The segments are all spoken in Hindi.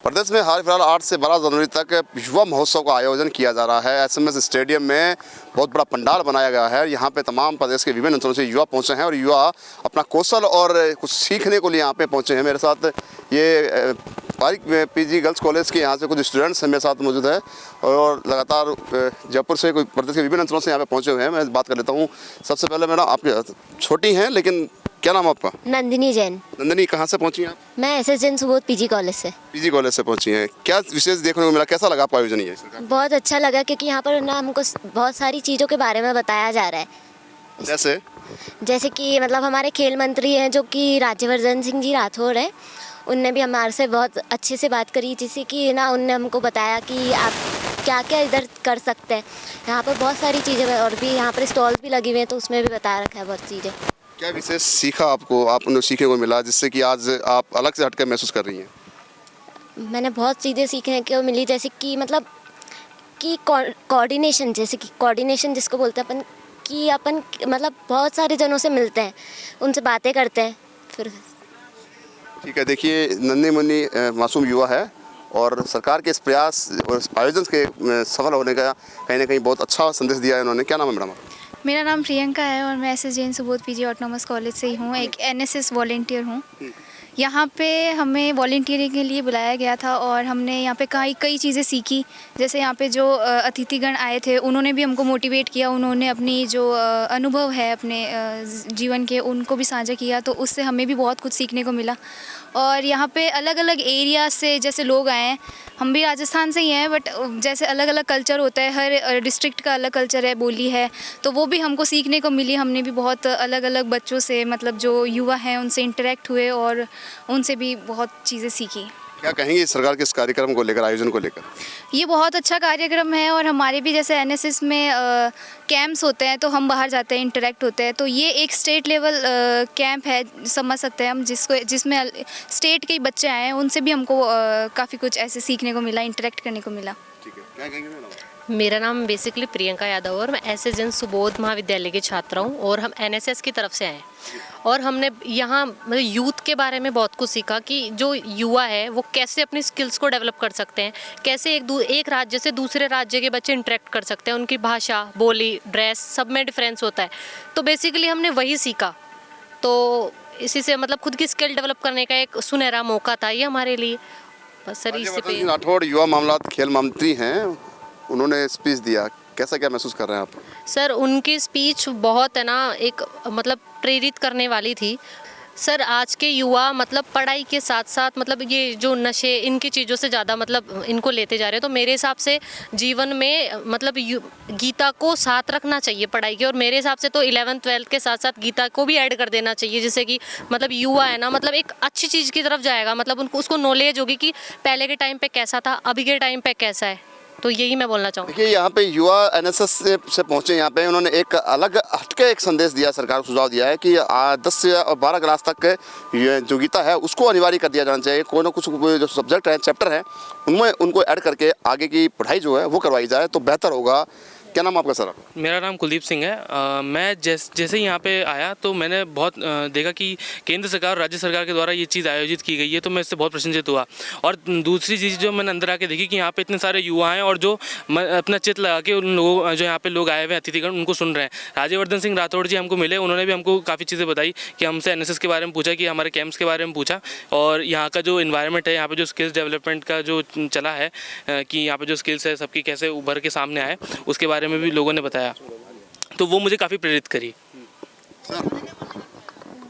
प्रदेश में हाल फिलहाल 8 से 12 जनवरी तक युवा महोत्सव का आयोजन किया जा रहा है। एसएमएस स्टेडियम में बहुत बड़ा पंडाल बनाया गया है। यहाँ पे तमाम प्रदेश के विभिन्न अंचलों से युवा पहुँचे हैं और युवा अपना कौशल और कुछ सीखने को लिए यहाँ पे पहुँचे हैं। मेरे साथ ये पारिक पीजी गर्ल्स कॉलेज के यहाँ से कुछ स्टूडेंट्स मेरे साथ मौजूद है और लगातार जयपुर से कोई प्रदेश के विभिन्न अंचलों से यहाँ पे पहुँचे हुए हैं। मैं बात कर लेता हूँ। सबसे पहले मैडम, आप छोटी हैं लेकिन क्या नाम आपका? नंदिनी जैन। नंदिनी, कहाँ से पहुँची हैं आप? मैं SS Jain Subodh PG college से। पीजी कॉलेज से पहुँची हैं। क्या विशेष देखने को मिला, कैसा लगा आपका आयोजन? ये बहुत अच्छा लगा क्योंकि यहाँ पर ना हमको बहुत सारी चीज़ों के बारे में बताया जा रहा है। जैसे कि मतलब हमारे खेल मंत्री हैं जो कि राज्यवर्धन सिंह जी राठौड़ हैं, उनने भी हमारे से बहुत अच्छे से बात करी, जिससे कि ना उनने हमको बताया कि आप क्या क्या इधर कर सकते हैं। यहाँ पर बहुत सारी चीज़ें और भी यहाँ पर स्टॉल भी लगे हुए हैं, तो उसमें भी बता रखा है बहुत चीज़ें। क्या विशेष सीखा आपने सीखने को मिला जिससे कि आज आप अलग से हटकर महसूस कर रही हैं? मैंने बहुत चीज़ें सीखने को मिली, जैसे कि मतलब कि कोऑर्डिनेशन, जैसे कि कोऑर्डिनेशन जिसको बोलते हैं अपन, कि अपन मतलब बहुत सारे जनों से मिलते हैं, उनसे बातें करते हैं फिर। ठीक है, देखिए नन्ही मुन्नी मासूम युवा है और सरकार के इस प्रयास और आयोजन के सफल होने का कहीं ना कहीं बहुत अच्छा संदेश दिया है इन्होंने। क्या नाम है मैडम? मेरा नाम प्रियंका है और मैं SS Jain Subodh PG autonomous college से ही हूँ। एक एनएसएस वॉलंटियर हूँ। यहाँ पे हमें वॉलंटियरिंग के लिए बुलाया गया था और हमने यहाँ पे कई चीज़ें सीखी। जैसे यहाँ पे जो अतिथिगण आए थे उन्होंने भी हमको मोटिवेट किया, उन्होंने अपनी जो अनुभव है अपने जीवन के उनको भी साझा किया, तो उससे हमें भी बहुत कुछ सीखने को मिला। और यहाँ पे अलग अलग एरिया से जैसे लोग आए हैं, हम भी राजस्थान से ही हैं, बट जैसे अलग अलग कल्चर होता है, हर डिस्ट्रिक्ट का अलग कल्चर है, बोली है, तो वो भी हमको सीखने को मिली। हमने भी बहुत अलग अलग बच्चों से, मतलब जो युवा हैं उनसे इंटरेक्ट हुए और उनसे भी बहुत चीज़ें सीखी। क्या कहेंगे सरकार के इस कार्यक्रम को लेकर, आयोजन को लेकर? ये बहुत अच्छा कार्यक्रम है और हमारे भी जैसे एनएसएस में कैंप्स होते हैं तो हम बाहर जाते हैं, इंटरेक्ट होते हैं, तो ये एक स्टेट लेवल कैंप है, समझ सकते हैं हम, जिसमें स्टेट के बच्चे आए हैं, उनसे भी हमको काफ़ी कुछ ऐसे सीखने को मिला, इंटरेक्ट करने को मिला। ठीक है, क्या कहेंगे मैडम? मेरा नाम बेसिकली प्रियंका यादव और मैं एसएस जैन सुबोध महाविद्यालय की छात्रा हूँ और हम एनएसएस की तरफ से आए हैं और हमने यहाँ मतलब यूथ के बारे में बहुत कुछ सीखा कि जो युवा है वो कैसे अपनी स्किल्स को डेवलप कर सकते हैं, कैसे एक राज्य से दूसरे राज्य के बच्चे इंटरेक्ट कर सकते हैं, उनकी भाषा, बोली, ड्रेस सब में डिफरेंस होता है। तो बेसिकली हमने वही सीखा, तो इसी से मतलब खुद की स्किल डेवलप करने का एक सुनहरा मौका था ये हमारे लिए। बस सर, इसी पे राठौड़ युवा मामलात खेल मंत्री हैं, उन्होंने स्पीच दिया, कैसा क्या महसूस कर रहे हैं आप? सर उनकी स्पीच बहुत है ना, एक मतलब प्रेरित करने वाली थी। सर आज के युवा मतलब पढ़ाई के साथ साथ मतलब ये जो नशे इनकी चीज़ों से ज़्यादा मतलब इनको लेते जा रहे हैं, तो मेरे हिसाब से जीवन में मतलब गीता को साथ रखना चाहिए पढ़ाई के, और मेरे हिसाब से तो 11th 12th के साथ साथ गीता को भी ऐड कर देना चाहिए, जिससे कि मतलब युवा है ना मतलब एक अच्छी चीज़ की तरफ जाएगा, मतलब उनको उसको नॉलेज होगी कि पहले के टाइम पे कैसा था, अभी के टाइम पे कैसा है। तो यही मैं बोलना चाहूँगा। देखिए यहाँ पे युवा एनएसएस से पहुँचे, यहाँ पे उन्होंने एक अलग हटके एक संदेश दिया, सरकार को सुझाव दिया है कि 10 से 12 क्लास तक जो गीता है उसको अनिवार्य कर दिया जाना चाहिए। कोई ना कुछ जो सब्जेक्ट है, चैप्टर है, उनमें उनको ऐड करके आगे की पढ़ाई जो है वो करवाई जाए तो बेहतर होगा। क्या नाम आपका सर? मेरा नाम कुलदीप सिंह है। मैं जैसे ही यहाँ पे आया तो मैंने बहुत देखा कि केंद्र सरकार और राज्य सरकार के द्वारा ये चीज़ आयोजित की गई है, तो मैं इससे बहुत प्रसन्नचित हुआ। और दूसरी चीज़ जो मैंने अंदर आके देखी कि यहाँ पे इतने सारे युवा हैं और जो अपना चित्त लगा के उन लोगों जो यहाँ पे लोग आए हुए हैं अतिथिगण उनको सुन रहे हैं। राज्यवर्धन सिंह राठौड़ जी हमको मिले, उन्होंने भी हमको काफ़ी चीज़ें बताई कि हमसे एनएसएस के बारे में पूछा, कि हमारे कैंप्स के बारे में पूछा और यहाँ का जो इन्वायरमेंट है, यहाँ पे जो स्किल्स डेवलपमेंट का जो चला है कि यहाँ पे जो स्किल्स है सबकी कैसे उभर के सामने आए, उसके बारे में भी लोगों ने बताया, तो वो मुझे काफ़ी प्रेरित करी।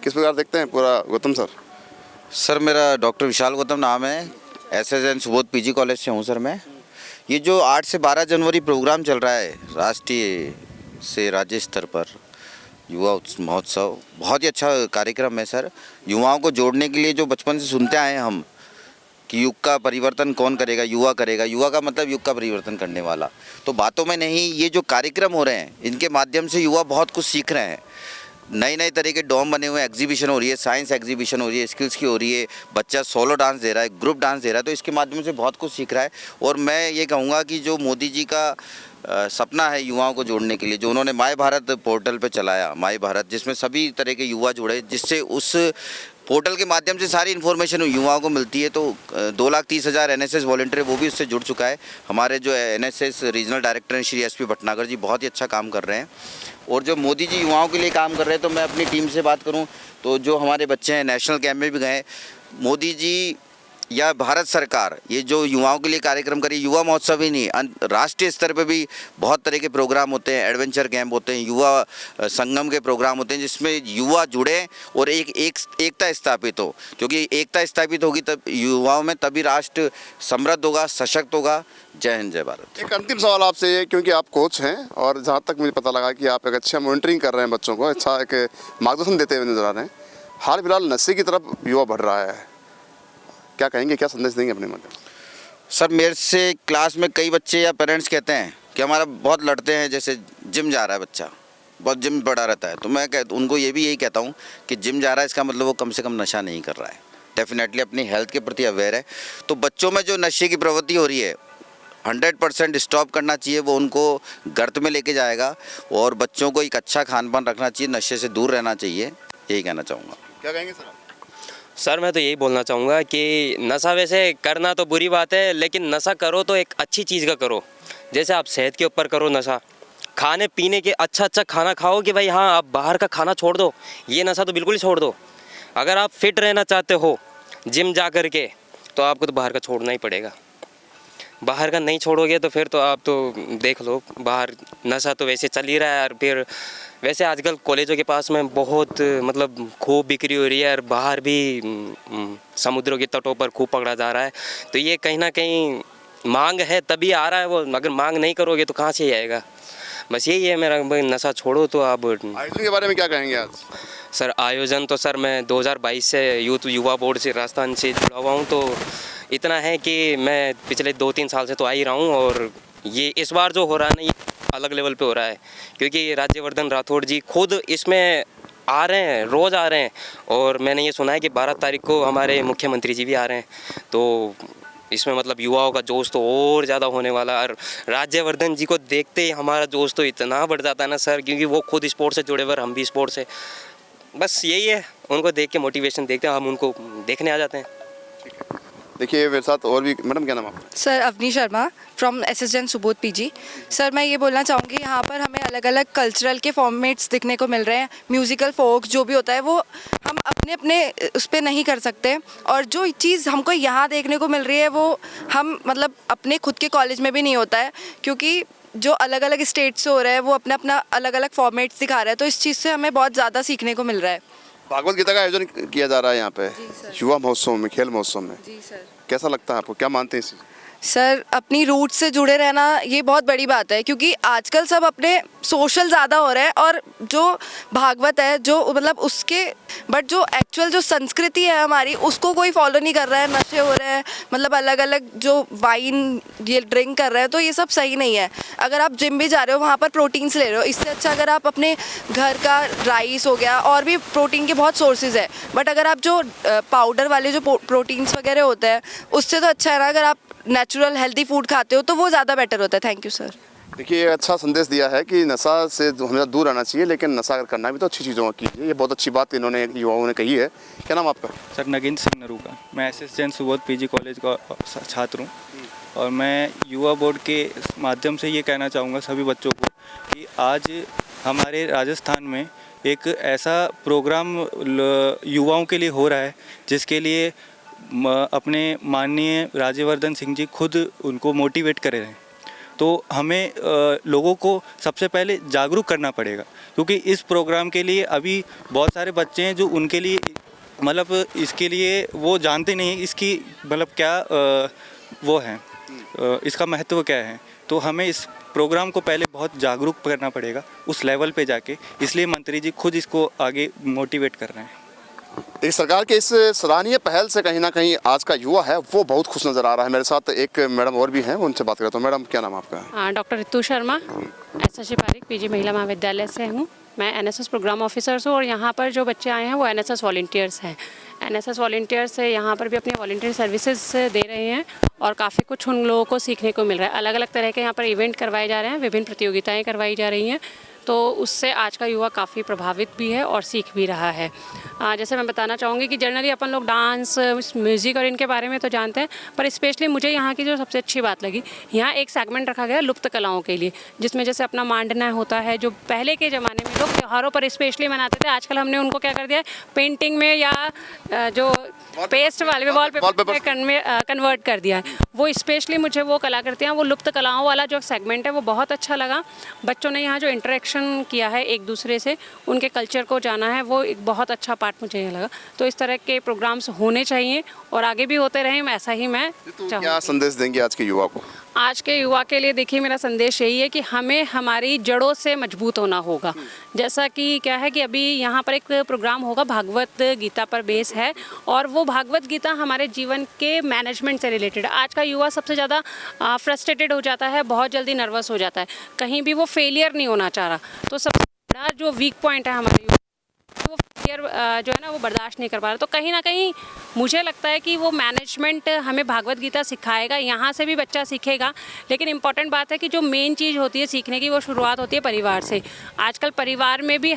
किस प्रकार देखते हैं पूरा गौतम सर? सर मेरा डॉक्टर विशाल गौतम नाम है, SS Jain Subodh PG college से हूँ सर मैं। ये जो 8 से 12 जनवरी प्रोग्राम चल रहा है राष्ट्रीय से राज्य स्तर पर युवा महोत्सव, बहुत ही अच्छा कार्यक्रम है सर। युवाओं को जोड़ने के लिए जो बचपन से सुनते आए हैं हम कि युग का परिवर्तन कौन करेगा, युवा करेगा, युवा का मतलब युग का परिवर्तन करने वाला, तो बातों में नहीं, ये जो कार्यक्रम हो रहे हैं इनके माध्यम से युवा बहुत कुछ सीख रहे हैं। नए नए तरह के डोम बने हुए हैं, एग्जीबिशन हो रही है, साइंस एग्जीबिशन हो रही है, स्किल्स की हो रही है, बच्चा सोलो डांस दे रहा है, ग्रुप डांस दे रहा है, तो इसके माध्यम से बहुत कुछ सीख रहा है। और मैं ये कहूँगा कि जो मोदी जी का सपना है युवाओं को जोड़ने के लिए, जो उन्होंने माय भारत पोर्टल पे चलाया, माय भारत, जिसमें सभी तरह के युवा जुड़े, जिससे उस पोर्टल के माध्यम से सारी इन्फॉर्मेशन युवाओं को मिलती है। तो 2,30,000 NSS वॉलंटियर वो भी उससे जुड़ चुका है। हमारे जो NSS रीजनल डायरेक्टर हैं श्री SP भटनागर जी बहुत ही अच्छा काम कर रहे हैं। और जो मोदी जी युवाओं के लिए काम कर रहे हैं, तो मैं अपनी टीम से बात करूं तो जो हमारे बच्चे हैं नेशनल कैंप में भी गए, मोदी जी या भारत सरकार ये जो युवाओं के लिए कार्यक्रम करी, युवा महोत्सव ही नहीं, राष्ट्रीय स्तर पे भी बहुत तरह के प्रोग्राम होते हैं, एडवेंचर कैंप होते हैं, युवा संगम के प्रोग्राम होते हैं जिसमें युवा जुड़े और एकता स्थापित हो। क्योंकि एकता स्थापित होगी तब युवाओं में, तभी राष्ट्र समृद्ध होगा, सशक्त होगा। जय हिंद, जय भारत। एक अंतिम सवाल आपसे ये, क्योंकि आप कोच हैं और जहाँ तक मुझे पता लगा कि आप एक अच्छा मॉनिटरिंग कर रहे हैं बच्चों को, अच्छा एक मार्गदर्शन देते हुए नजर आ रहे हैं। हाल फिलहाल नशे की तरफ युवा बढ़ रहा है, क्या कहेंगे, क्या संदेश देंगे अपने माध्यम से? सर मेरे से क्लास में कई बच्चे या पेरेंट्स कहते हैं कि हमारा बहुत लड़ते हैं, जैसे जिम जा रहा है बच्चा, बहुत जिम बढ़ा रहता है, तो मैं उनको यही कहता हूँ कि जिम जा रहा है इसका मतलब वो कम से कम नशा नहीं कर रहा है, डेफिनेटली अपनी हेल्थ के प्रति अवेयर है। तो बच्चों में जो नशे की प्रवृत्ति हो रही है 100% स्टॉप करना चाहिए, वो उनको गर्त में लेके जाएगा। और बच्चों को एक अच्छा खान पान रखना चाहिए, नशे से दूर रहना चाहिए, यही कहना चाहूँगा। क्या कहेंगे सर? सर मैं तो यही बोलना चाहूँगा कि नशा वैसे करना तो बुरी बात है, लेकिन नशा करो तो एक अच्छी चीज़ का करो। जैसे आप सेहत के ऊपर करो नशा, खाने पीने के अच्छा खाना खाओ कि भाई हाँ आप बाहर का खाना छोड़ दो, ये नशा तो बिल्कुल ही छोड़ दो। अगर आप फिट रहना चाहते हो जिम जा कर के, तो आपको तो बाहर का छोड़ना ही पड़ेगा। बाहर का नहीं छोड़ोगे तो फिर तो आप तो देख लो, बाहर नशा तो वैसे चल ही रहा है। और फिर वैसे आजकल कॉलेजों के पास में बहुत मतलब खूब बिक्री हो रही है, और बाहर भी समुद्रों के तटों पर खूब पकड़ा जा रहा है। तो ये कहीं ना कहीं मांग है तभी आ रहा है वो, अगर मांग नहीं करोगे तो कहाँ से आएगा। बस यही है मेरा, नशा छोड़ो। तो आप आयोजन के बारे में क्या कहेंगे आज? सर आयोजन तो सर मैं 2022 से युवा बोर्ड से राजस्थान से जुड़ा हुआ हूँ, तो इतना है कि मैं पिछले 2-3 साल से तो आ ही रहा हूँ। और ये इस बार जो हो रहा है ना, ये अलग लेवल पे हो रहा है, क्योंकि राज्यवर्धन राठौड़ जी खुद इसमें आ रहे हैं, रोज़ आ रहे हैं। और मैंने ये सुना है कि 12 तारीख को हमारे मुख्यमंत्री जी भी आ रहे हैं। तो इसमें मतलब युवाओं का जोश तो और ज़्यादा होने वाला है। और राज्यवर्धन जी को देखते ही हमारा जोश तो इतना बढ़ जाता है ना सर, क्योंकि वो खुद स्पोर्ट्स से जुड़े हुए, हम भी स्पोर्ट्स से। बस यही है, उनको देख के मोटिवेशन देखते हैं, हम उनको देखने आ जाते हैं। देखिए मेरे साथ और भी मैडम, क्या नाम आपका? Sir Avni Sharma from SSN Subodh PG। Sir मैं ये बोलना चाहूँगी, यहाँ पर हमें अलग अलग कल्चरल के फॉर्मेट्स दिखने को मिल रहे हैं। म्यूज़िकल फोक जो भी होता है वो हम अपने अपने उस पर नहीं कर सकते, और जो चीज़ हमको यहाँ देखने को मिल रही है वो हम मतलब अपने खुद के कॉलेज में भी नहीं होता है, क्योंकि जो अलग अलग स्टेट्स से हो रहा है वो अपना अपना अलग अलग फॉर्मेट्स दिखा रहा है। तो इस चीज़ से हमें बहुत ज़्यादा सीखने को मिल रहा है। भागवत गीता का आयोजन किया जा रहा है यहाँ पे युवा महोत्सव में, खेल महोत्सव में। जी सर। कैसा लगता है आपको, क्या मानते हैं इस चीज़? सर अपनी रूट से जुड़े रहना ये बहुत बड़ी बात है, क्योंकि आजकल सब अपने सोशल ज़्यादा हो रहा है, और जो भागवत है जो मतलब उसके बट जो एक्चुअल जो संस्कृति है हमारी उसको कोई फॉलो नहीं कर रहा है। नशे हो रहे हैं, मतलब अलग अलग जो वाइन ये ड्रिंक कर रहे हैं, तो ये सब सही नहीं है। अगर आप जिम भी जा रहे हो वहाँ पर प्रोटीन्स ले रहे हो, इससे अच्छा अगर आप अपने घर का राइस हो गया, और भी प्रोटीन के बहुत सोर्सेज है, बट अगर आप जो पाउडर वाले जो प्रोटीन्स वगैरह होते हैं उससे तो अच्छा है ना अगर आप नेचुरल हेल्दी फूड खाते हो, तो वो ज़्यादा बेटर होता है। Thank you sir. देखिए ये अच्छा संदेश दिया है कि नशा से हमेशा दूर रहना चाहिए, लेकिन नशा अगर करना भी तो अच्छी चीज़ों का कीजिए। ये बहुत अच्छी बात इन्होंने युवाओं ने कही है। क्या नाम आपका? सर नगिंद्र सिंह नरूका, मैं SSN सुबोध PG कॉलेज का छात्र हूँ। और मैं युवा बोर्ड के माध्यम से ये कहना चाहूँगा सभी बच्चों को कि आज हमारे राजस्थान में एक ऐसा प्रोग्राम युवाओं के लिए हो रहा है जिसके लिए अपने माननीय राज्यवर्धन सिंह जी खुद उनको मोटिवेट कर रहे हैं। तो हमें लोगों को सबसे पहले जागरूक करना पड़ेगा, क्योंकि इस प्रोग्राम के लिए अभी बहुत सारे बच्चे हैं जो उनके लिए मतलब इसके लिए वो जानते नहीं इसकी मतलब क्या वो है इसका महत्व क्या है। तो हमें इस प्रोग्राम को पहले बहुत जागरूक करना पड़ेगा उस लेवल पे जाके, इसलिए मंत्री जी खुद इसको आगे मोटिवेट कर रहे हैं। एक सरकार के इस सराहनीय पहल से कहीं ना कहीं आज का युवा है वो बहुत खुश नज़र आ रहा है। मेरे साथ एक मैडम और भी हैं, उनसे बात करता हूँ। मैडम क्या नाम आपका? Doctor Ritu Sharma, SSC Pareek PG महिला महाविद्यालय से हूँ। मैं NSS प्रोग्राम ऑफिसर हूँ, और यहाँ पर जो बच्चे आए हैं वो NSS वॉलंटियर्स हैं। NSS वॉलंटियर्स से यहाँ पर भी अपनी वॉलंटियर सर्विसेज दे रहे हैं, और काफ़ी कुछ उन लोगों को सीखने को मिल रहा है। अलग अलग तरह के यहाँ पर इवेंट करवाए जा रहे हैं, विभिन्न प्रतियोगिताएँ करवाई जा रही हैं। तो उससे आज का युवा काफ़ी प्रभावित भी है और सीख भी रहा है। जैसे मैं बताना चाहूँगी कि जनरली अपन लोग डांस, म्यूज़िक और इनके बारे में तो जानते हैं, पर स्पेशली मुझे यहाँ की जो सबसे अच्छी बात लगी, यहाँ एक सेगमेंट रखा गया लुप्त कलाओं के लिए, जिसमें जैसे अपना मांडना होता है, जो पहले के ज़माने में लोग त्योहारों पर स्पेशली मनाते थे, आजकल हमने उनको क्या कर दिया है, पेंटिंग में या जो पेस्ट वाले वॉलपेपर में कन्वर्ट कर दिया है। वो स्पेशली मुझे वो कलाकृतियाँ, वो लुप्त कलाओं वाला जो सेगमेंट है वो बहुत अच्छा लगा। बच्चों ने यहाँ जो इंटरेक्शन किया है एक दूसरे से, उनके कल्चर को जाना है, वो एक बहुत अच्छा पार्ट मुझे ये लगा। तो इस तरह के प्रोग्राम्स होने चाहिए और आगे भी होते रहें, ऐसा ही मैं चाहूँगी। क्या संदेश देंगे आज के युवा को? आज के युवा के लिए देखिए, मेरा संदेश यही है कि हमें हमारी जड़ों से मजबूत होना होगा। जैसा कि क्या है कि अभी यहाँ पर एक प्रोग्राम होगा, भागवत गीता पर बेस है, और वो भागवत गीता हमारे जीवन के मैनेजमेंट से रिलेटेड है। आज का युवा सबसे ज़्यादा फ्रस्ट्रेटेड हो जाता है, बहुत जल्दी नर्वस हो जाता है, कहीं भी वो फेलियर नहीं होना चाह रहा। तो सबसे बड़ा जो वीक पॉइंट है हमारे युवा, वो फेलियर जो है ना वो बर्दाश्त नहीं कर पा रहा। तो कहीं ना कहीं मुझे लगता है कि वो मैनेजमेंट हमें भागवत गीता सिखाएगा, यहाँ से भी बच्चा सीखेगा। लेकिन इम्पॉर्टेंट बात है कि जो मेन चीज़ होती है सीखने की, वो शुरुआत होती है परिवार से। आजकल परिवार में भी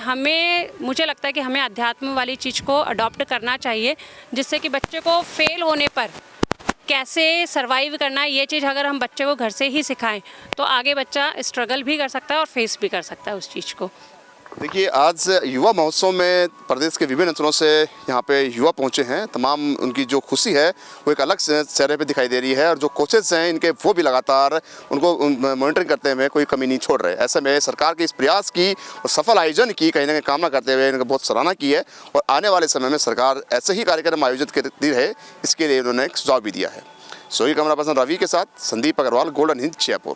मुझे लगता है कि हमें अध्यात्म वाली चीज़ को अडॉप्ट करना चाहिए, जिससे कि बच्चे को फेल होने पर कैसे सर्वाइव करना है, ये चीज़ अगर हम बच्चे को घर से ही सिखाएं तो आगे बच्चा स्ट्रगल भी कर सकता है और फेस भी कर सकता है उस चीज़ को। देखिए, आज युवा महोत्सव में प्रदेश के विभिन्न अंचलों से यहाँ पे युवा पहुँचे हैं। तमाम उनकी जो खुशी है वो एक अलग चेहरे पे दिखाई दे रही है, और जो कोचेस हैं इनके वो भी लगातार उनको मॉनिटरिंग करते हुए कोई कमी नहीं छोड़ रहे। ऐसे में सरकार के इस प्रयास की और सफल आयोजन की कहीं ना कहीं कामना करते हुए इनका बहुत सराहना की है, और आने वाले समय में सरकार ऐसे ही कार्यक्रम आयोजित करती रहे, इसके लिए उन्होंने एक सुझाव भी दिया है। सोई कैमरा पर्सन रवि के साथ संदीप अग्रवाल, गोल्डन हिंद, जयपुर।